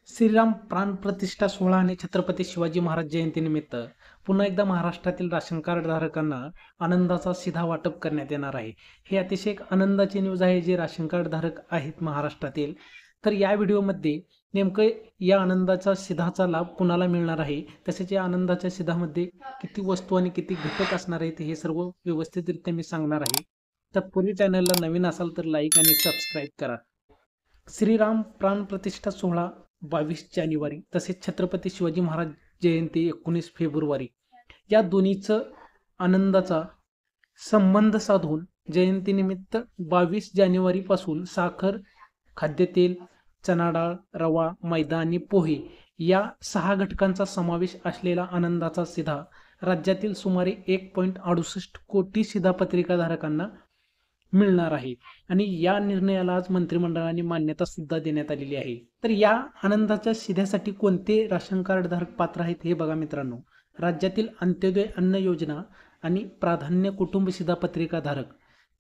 श्रीराम प्राणप्रतिष्ठा सोहळा आणि छत्रपती शिवाजी महाराज जयंतीनिमित्त पुन्हा एकदा महाराष्ट्रातील राशन कार्ड धारकांना आनंदाचा शिधा वाटप करण्यात येणार आहे. हे अतिशय एक आनंदाची न्यूज आहे जे राशन कार्ड धारक आहेत महाराष्ट्रातील. तर या व्हिडिओमध्ये नेमकं या आनंदाचा शिधाचा लाभ कुणाला मिळणार आहे, तसेच या आनंदाच्या शिधामध्ये किती वस्तू आणि किती घटक असणार आहेत हे सर्व व्यवस्थितरित्या मी सांगणार आहे. तत्पूर्वी चॅनलला नवीन असाल तर लाईक आणि सबस्क्राईब करा. श्रीराम प्राणप्रतिष्ठा सोहळा 22 जानेवारी तसेच छत्रपती शिवाजी महाराज जयंती 19 फेब्रुवारी या दोन्हीचं आनंदाचा संबंध साधून जयंतीनिमित्त 22 जानेवारीपासून साखर, खाद्यतेल, चणा डाळ, रवा, मैदा आणि पोहे या 6 घटकांचा समावेश असलेला आनंदाचा शिधा राज्यातील सुमारे 1.68 कोटी शिधापत्रिकाधारकांना मिळणार आहे आणि या निर्णयाला आज मंत्रिमंडळाने मान्यता सुद्धा देण्यात आलेली आहे. तर या आनंदाच्या शिध्यासाठी कोणते राशन कार्ड धारक पात्र आहेत हे बघा मित्रांनो. राज्यातील अंत्योदय अन्न योजना आणि प्राधान्य कुटुंब शिधापत्रिका धारक,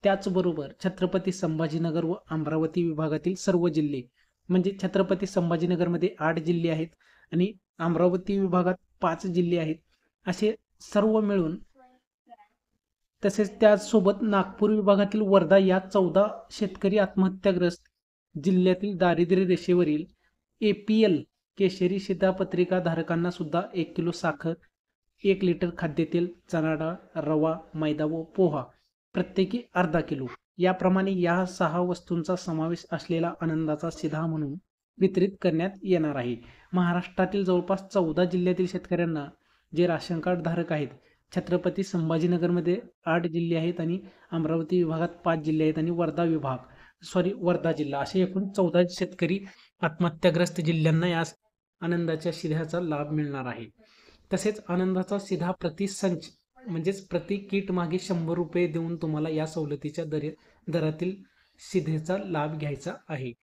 त्याचबरोबर छत्रपती संभाजीनगर व अमरावती विभागातील सर्व जिल्हे, म्हणजे छत्रपती संभाजीनगरमध्ये 8 जिल्हे आहेत आणि अमरावती विभागात 5 जिल्हे आहेत, असे सर्व मिळून, तसेच त्याचसोबत नागपूर विभागातील वर्धा या 14 शेतकरी आत्महत्याग्रस्त जिल्ह्यातील दारिद्र्य रेषेवरील APL केशरी शिधापत्रिका धारकांना सुद्धा 1 किलो साखर, 1 लिटर खाद्यतेल, चणा डाळ, रवा, मैदा व पोहा प्रत्येकी अर्धा किलो याप्रमाणे या 6 वस्तूंचा समावेश असलेला आनंदाचा शिधा म्हणून वितरित करण्यात येणार आहे. महाराष्ट्रातील जवळपास 14 जिल्ह्यातील शेतकऱ्यांना जे राशन कार्ड धारक आहेत, छत्रपती संभाजीनगरमध्ये 8 जिल्हे आहेत आणि अमरावती विभागात 5 जिल्हे आहेत आणि वर्धा जिल्हा, असे एकूण 14 शेतकरी आत्महत्याग्रस्त जिल्ह्यांना या आनंदाच्या शिध्याचा लाभ मिळणार आहे. तसेच आनंदाचा शिधा प्रति संच म्हणजेच प्रति किट मागे 100 रुपये देऊन तुम्हाला या सवलतीच्या दरातील शिधेचा लाभ घ्यायचा आहे.